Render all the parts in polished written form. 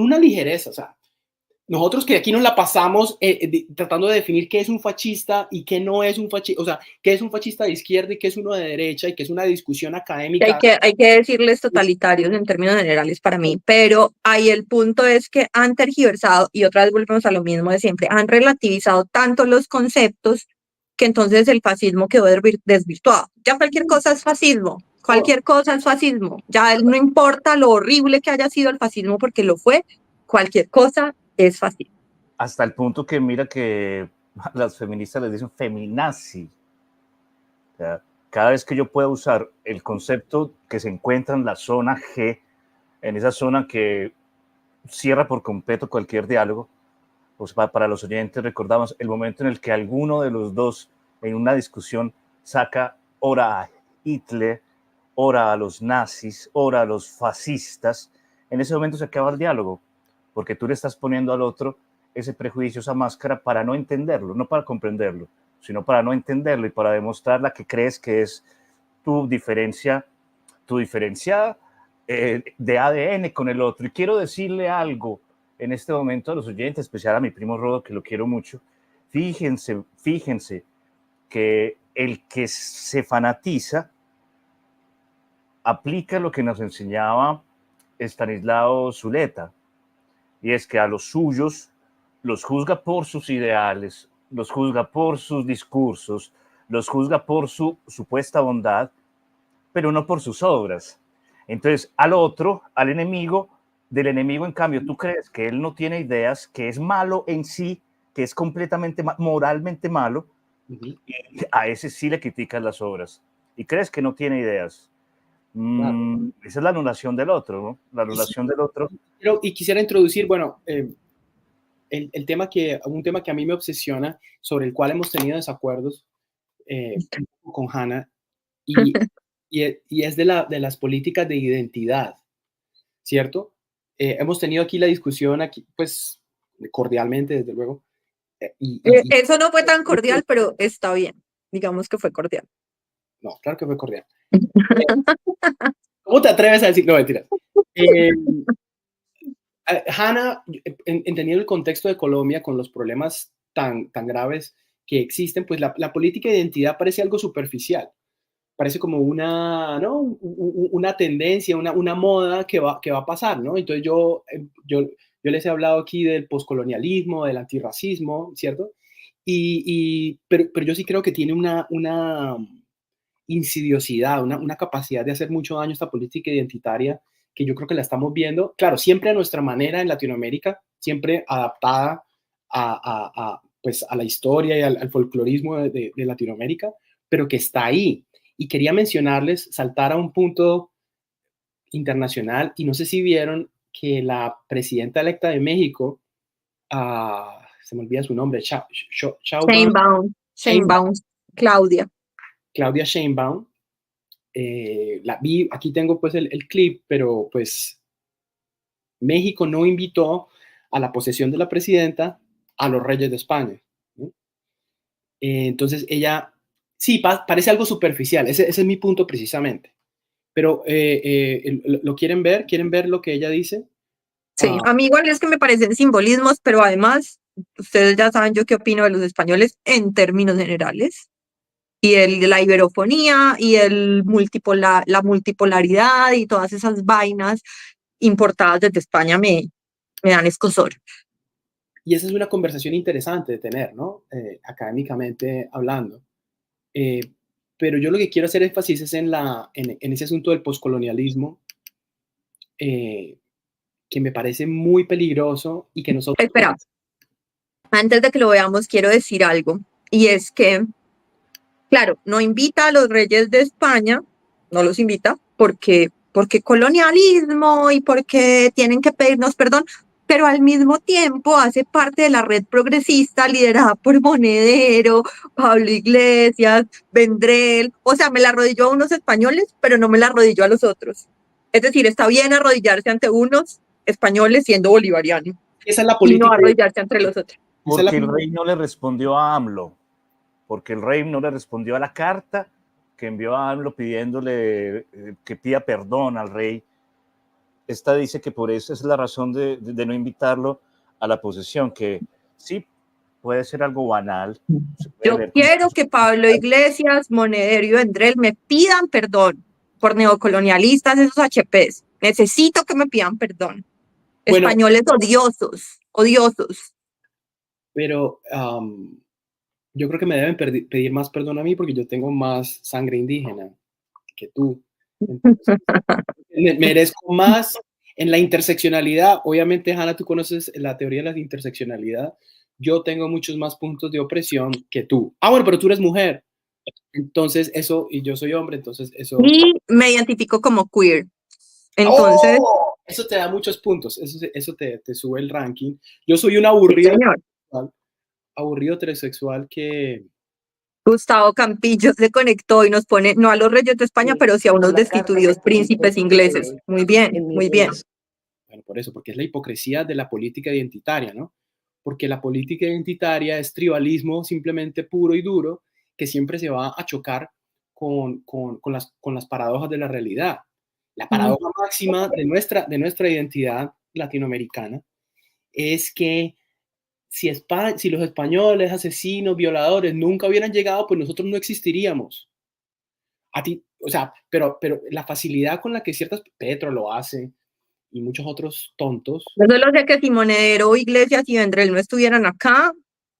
una ligereza, o sea, nosotros que aquí nos la pasamos tratando de definir qué es un fascista y qué no es un fascista, o sea, qué es un fascista de izquierda y qué es uno de derecha y qué es una discusión académica. Hay que decirles totalitarios en términos generales para mí, pero ahí el punto es que han tergiversado, y otra vez volvemos a lo mismo de siempre, han relativizado tanto los conceptos que entonces el fascismo quedó desvirtuado. Ya cualquier cosa es fascismo, cualquier cosa es fascismo, ya no importa lo horrible que haya sido el fascismo porque lo fue, cualquier cosa es fascismo. Hasta el punto que mira que las feministas les dicen feminazi. O sea, cada vez que yo pueda usar el concepto que se encuentra en la zona G, en esa zona que cierra por completo cualquier diálogo, pues para los oyentes recordamos el momento en el que alguno de los dos en una discusión saca ora a Hitler, ora a los nazis, ora a los fascistas, en ese momento se acaba el diálogo, porque tú le estás poniendo al otro ese prejuicio, esa máscara para no entenderlo, no para comprenderlo, sino para no entenderlo y para demostrar la que crees que es tu diferencia de ADN con el otro. Y quiero decirle algo en este momento a los oyentes, especial a mi primo Rodo, que lo quiero mucho. Fíjense que el que se fanatiza aplica lo que nos enseñaba Estanislao Zuleta, y es que a los suyos los juzga por sus ideales, los juzga por sus discursos, los juzga por su supuesta bondad, pero no por sus obras. Entonces, al otro, al enemigo, del enemigo, en cambio, tú crees que él no tiene ideas, que es malo en sí, que es completamente moralmente malo, y a ese sí le criticas las obras, y crees que no tiene ideas. Claro. Esa es la anulación del otro, ¿no? La anulación del otro. Y quisiera introducir, bueno, un tema que a mí me obsesiona, sobre el cual hemos tenido desacuerdos con Hannah, y es de las políticas de identidad, ¿cierto? Hemos tenido aquí la discusión, aquí, pues, cordialmente, desde luego. Eso no fue tan cordial, pero está bien. Digamos que fue cordial. No, claro que fue cordial. ¿Cómo te atreves a decir? No, mentiras. Hannah, entendiendo el contexto de Colombia con los problemas tan graves que existen, pues la política de identidad parece algo superficial. Parece como una tendencia, una moda que va a pasar, ¿no? Entonces yo les he hablado aquí del poscolonialismo, del antirracismo, ¿cierto? Pero yo sí creo que tiene una insidiosidad, una capacidad de hacer mucho daño a esta política identitaria, que yo creo que la estamos viendo, claro, siempre a nuestra manera en Latinoamérica, siempre adaptada pues a la historia y al folclorismo de Latinoamérica, pero que está ahí. Y quería mencionarles, saltar a un punto internacional, y no sé si vieron que la presidenta electa de México, se me olvida su nombre, Sheinbaum, Claudia Sheinbaum, la vi, aquí tengo pues el clip, pero pues México no invitó a la posesión de la presidenta a los reyes de España, ¿no? Entonces ella, sí, parece algo superficial, ese es mi punto precisamente, pero ¿lo quieren ver? ¿Quieren ver lo que ella dice? Sí, a mí igual es que me parecen simbolismos, pero además, ustedes ya saben yo qué opino de los españoles en términos generales, y la iberofonía, y la multipolaridad, y todas esas vainas importadas desde España me dan escosor. Y esa es una conversación interesante de tener, ¿no? Académicamente hablando. Pero yo lo que quiero hacer énfasis es en ese asunto del poscolonialismo, que me parece muy peligroso y que nosotros... Espera, antes de que lo veamos, quiero decir algo, y es que, claro, no invita a los reyes de España, no los invita, porque colonialismo y porque tienen que pedirnos perdón, pero al mismo tiempo hace parte de la red progresista liderada por Monedero, Pablo Iglesias, Vendrell, o sea, me la arrodilló a unos españoles, pero no me la arrodilló a los otros. Es decir, está bien arrodillarse ante unos españoles siendo bolivariano. Esa es la política. Y no arrodillarse entre los otros. Porque el rey no le respondió a AMLO, porque el rey no le respondió a la carta que envió a AMLO pidiéndole que pida perdón al rey. esta dice que por eso es la razón de no invitarlo a la posesión, que sí puede ser algo banal. Yo quiero que Pablo Iglesias, Monedero y Vendrell me pidan perdón por neocolonialistas, esos HPs. Necesito que me pidan perdón. Bueno, Españoles odiosos, odiosos. pero yo creo que me deben pedir más perdón a mí porque yo tengo más sangre indígena que tú. Entonces, merezco más en la interseccionalidad. Obviamente, Hanna, tú conoces la teoría de la interseccionalidad. Yo tengo muchos más puntos de opresión que tú. Ah, bueno, pero tú eres mujer. Entonces, eso, y yo soy hombre, entonces eso... Y me identifico como queer. Entonces... ¡Oh! Eso te da muchos puntos, eso te sube el ranking. Yo soy un aburrido heterosexual que... Gustavo Campillo se conectó y nos pone, no a los reyes de España, pero sí a unos destituidos príncipes ingleses. Muy bien, muy bien. Bueno, por eso, porque es la hipocresía de la política identitaria, ¿no? Porque la política identitaria es tribalismo simplemente puro y duro, que siempre se va a chocar con las paradojas de la realidad. La paradoja máxima de nuestra identidad latinoamericana es que si los españoles, asesinos, violadores, nunca hubieran llegado, pues nosotros no existiríamos. A ti, o sea, pero la facilidad con la que Petro lo hace y muchos otros tontos. Yo solo sé que si Monedero, Iglesias y Vendrell no estuvieran acá,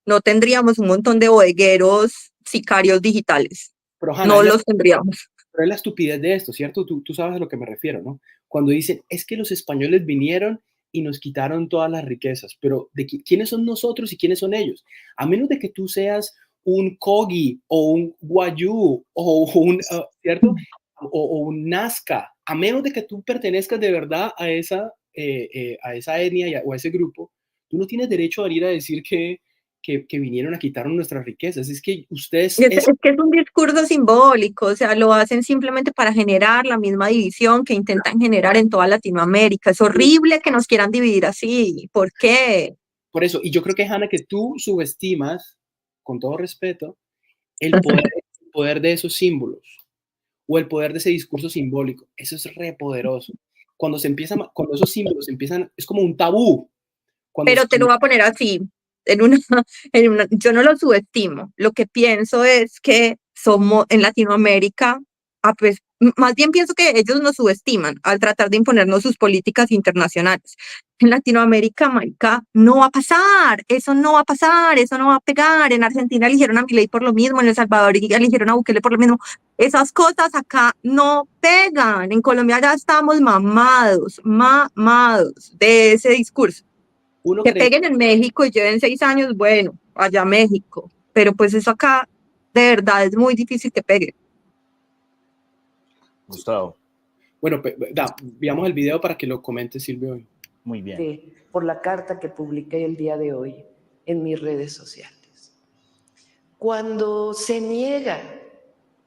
no tendríamos un montón de bodegueros, sicarios digitales. Pero, Hanna, no los tendríamos. Pero es la estupidez de esto, ¿cierto? Tú sabes a lo que me refiero, ¿no? Cuando dicen, es que los españoles vinieron y nos quitaron todas las riquezas, pero ¿quiénes son nosotros y quiénes son ellos? A menos de que tú seas un Kogi o un Guayú o un, ¿cierto? O un Nazca, a menos de que tú pertenezcas de verdad a esa etnia o a ese grupo, tú no tienes derecho a venir a decir que vinieron a quitarnos nuestras riquezas. Es que ustedes... Es que es un discurso simbólico, o sea, lo hacen simplemente para generar la misma división que intentan generar en toda Latinoamérica. Es horrible que nos quieran dividir así. ¿Por qué? Por eso, y yo creo que, Hanna, que tú subestimas, con todo respeto, el poder de esos símbolos o el poder de ese discurso simbólico. Eso es re poderoso. Cuando esos símbolos empiezan, es como un tabú. Pero te lo voy a poner así, yo no lo subestimo. Lo que pienso es que somos en Latinoamérica, pues, más bien pienso que ellos nos subestiman al tratar de imponernos sus políticas internacionales. En Latinoamérica, marica, no va a pasar, eso no va a pasar, eso no va a pegar. En Argentina eligieron a Milei por lo mismo, en El Salvador eligieron a Bukele por lo mismo. Esas cosas acá no pegan. En Colombia ya estamos mamados de ese discurso. Que peguen en México y lleven 6 años, bueno, allá México, pero pues eso acá de verdad es muy difícil que pegue. Gustavo. Bueno, veamos el video para que lo comente Silvio. Muy bien. Por la carta que publiqué el día de hoy en mis redes sociales. Cuando se niega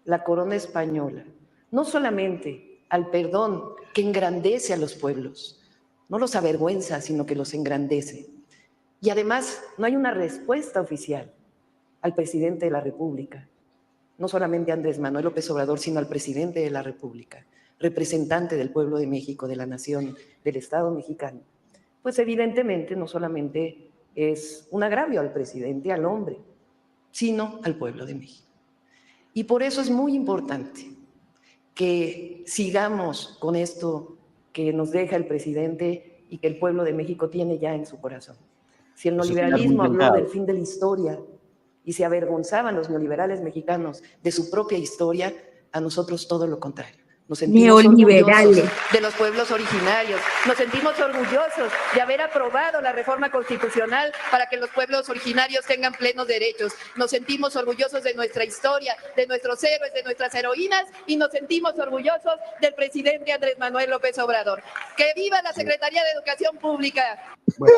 la corona española, no solamente al perdón que engrandece a los pueblos, no los avergüenza, sino que los engrandece. Y además no hay una respuesta oficial al presidente de la República, no solamente a Andrés Manuel López Obrador, sino al presidente de la República, representante del pueblo de México, de la nación, del Estado mexicano. Pues evidentemente no solamente es un agravio al presidente, al hombre, sino al pueblo de México. Y por eso es muy importante que sigamos con esto que nos deja el presidente y que el pueblo de México tiene ya en su corazón. Si el neoliberalismo habló del fin de la historia y se avergonzaban los neoliberales mexicanos de su propia historia, a nosotros todo lo contrario. Nos sentimos orgullosos de los pueblos originarios, nos sentimos orgullosos de haber aprobado la reforma constitucional para que los pueblos originarios tengan plenos derechos, nos sentimos orgullosos de nuestra historia, de nuestros héroes, de nuestras heroínas y nos sentimos orgullosos del presidente Andrés Manuel López Obrador. ¡Que viva la Secretaría de Educación Pública! Bueno.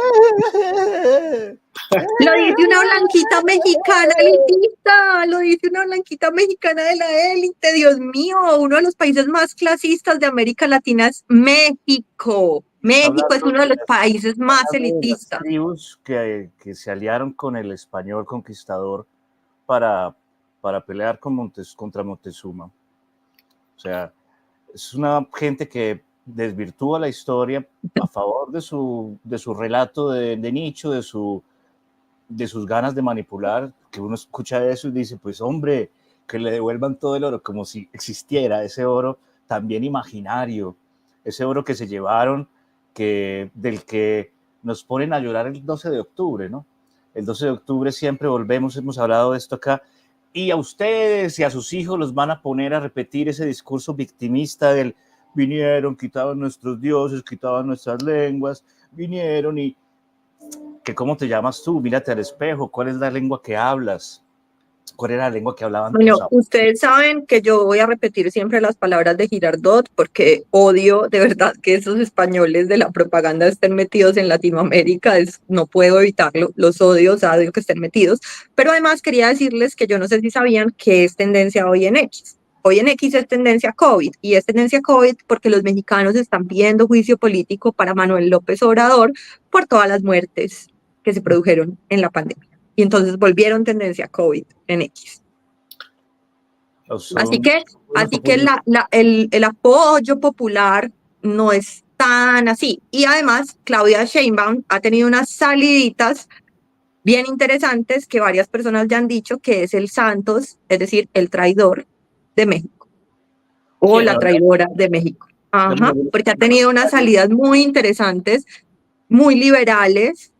Lo dice una blanquita mexicana elitista, lo dice una blanquita mexicana de la élite, Dios mío, uno de los países más clasistas de América Latina es México. México es uno de los países más elitistas. Tribus que se aliaron con el español conquistador para pelear contra Montezuma. O sea, es una gente que desvirtúa la historia a favor de su relato de nicho, de sus ganas de manipular, que uno escucha eso y dice, pues hombre, que le devuelvan todo el oro, como si existiera ese oro también imaginario, ese oro que se llevaron, del que nos ponen a llorar el 12 de octubre, ¿no? El 12 de octubre siempre volvemos, hemos hablado de esto acá, y a ustedes y a sus hijos los van a poner a repetir ese discurso victimista del vinieron, quitaban nuestros dioses, quitaban nuestras lenguas, vinieron y que cómo te llamas tú, mírate al espejo, cuál es la lengua que hablas, cuál era la lengua que hablaban tus Bueno, abuelos. ustedes saben que yo voy a repetir siempre las palabras de Girardot porque odio de verdad que esos españoles de la propaganda estén metidos en Latinoamérica, no puedo evitarlo, los odio, o sea, odio que estén metidos, pero además quería decirles que yo no sé si sabían que es tendencia hoy en X. Hoy en X es tendencia COVID, y es tendencia COVID porque los mexicanos están pidiendo juicio político para Manuel López Obrador por todas las muertes que se produjeron en la pandemia. Y entonces volvieron tendencia COVID en X. Así que el apoyo popular no es tan así. Y además, Claudia Sheinbaum ha tenido unas saliditas bien interesantes que varias personas ya han dicho que es el Santos, es decir, el traidor de México o la traidora de México. Ajá, porque ha tenido unas salidas muy interesantes, muy liberales,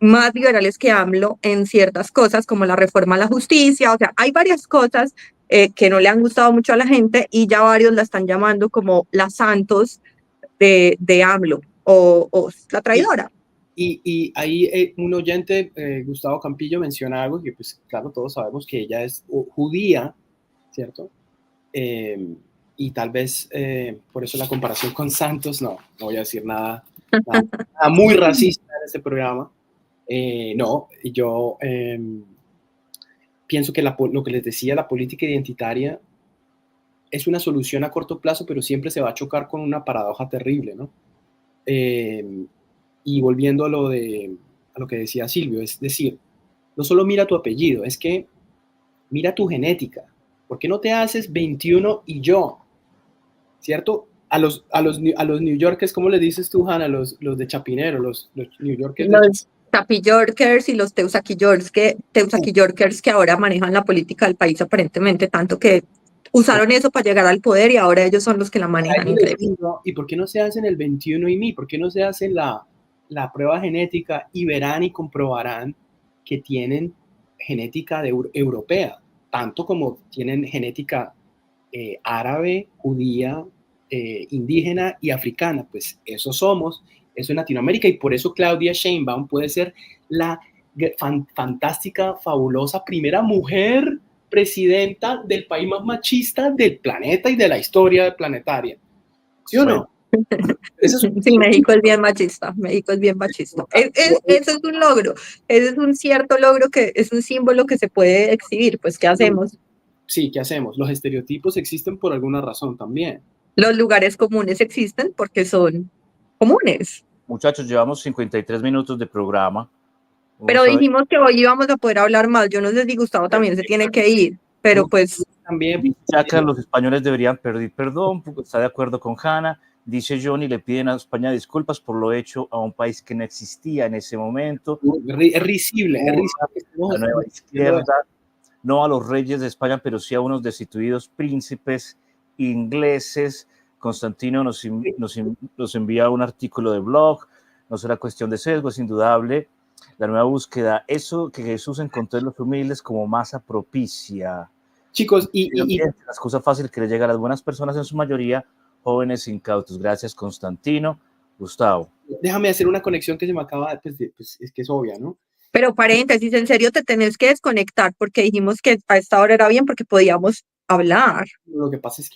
más liberales que AMLO en ciertas cosas, como la reforma a la justicia. O sea, hay varias cosas que no le han gustado mucho a la gente y ya varios la están llamando como la Santos de AMLO o la traidora. Y ahí un oyente, Gustavo Campillo, menciona algo que, pues, claro, todos sabemos que ella es judía, ¿cierto? Y tal vez por eso la comparación con Santos, no voy a decir nada muy racista en este programa. No, yo pienso que lo que les decía, la política identitaria es una solución a corto plazo, pero siempre se va a chocar con una paradoja terrible, ¿no? Y volviendo a lo que decía Silvio, es decir, no solo mira tu apellido, es que mira tu genética. ¿Por qué no te haces 21 y yo? ¿Cierto? A los New Yorkers, ¿cómo le dices tú, Hanna? Los de Chapinero, los New Yorkers. Los Tapillorkers y los Teusaquillorkers que ahora manejan la política del país aparentemente, tanto que usaron eso para llegar al poder y ahora ellos son los que la manejan. ¿Y por qué no se hacen el 21 y mí? ¿Por qué no se hacen la prueba genética y verán y comprobarán que tienen genética europea, tanto como tienen genética árabe, judía, indígena y africana? Pues eso somos, eso en Latinoamérica, y por eso Claudia Sheinbaum puede ser la fantástica, fabulosa primera mujer presidenta del país más machista del planeta y de la historia planetaria. ¿Sí o no? Sí, México es bien machista, México es bien machista. Eso es un logro, ese es un cierto logro que es un símbolo que se puede exhibir, pues ¿qué hacemos? Sí, ¿qué hacemos? Los estereotipos existen por alguna razón también. Los lugares comunes existen porque son comunes. Muchachos, llevamos 53 minutos de programa. Pero dijimos que hoy íbamos a poder hablar más. Yo no sé si Gustavo también se tiene que ir, pero pues... También. Ya que los españoles deberían pedir perdón, está de acuerdo con Hanna. Dice Johnny, le piden a España disculpas por lo hecho a un país que no existía en ese momento. Es risible, la nueva izquierda, no a los reyes de España, pero sí a unos destituidos príncipes ingleses. Constantino nos envía un artículo de blog. No será cuestión de sesgo, es indudable. La nueva búsqueda, eso que Jesús encontró en los humildes como masa propicia. Chicos, y la excusa fácil que le llega a las buenas personas, en su mayoría jóvenes incautos. Gracias, Constantino. Gustavo. Déjame hacer una conexión que se me acaba, pues es que es obvia, ¿no? Pero paréntesis, en serio te tenés que desconectar porque dijimos que a esta hora era bien porque podíamos hablar. Lo que pasa es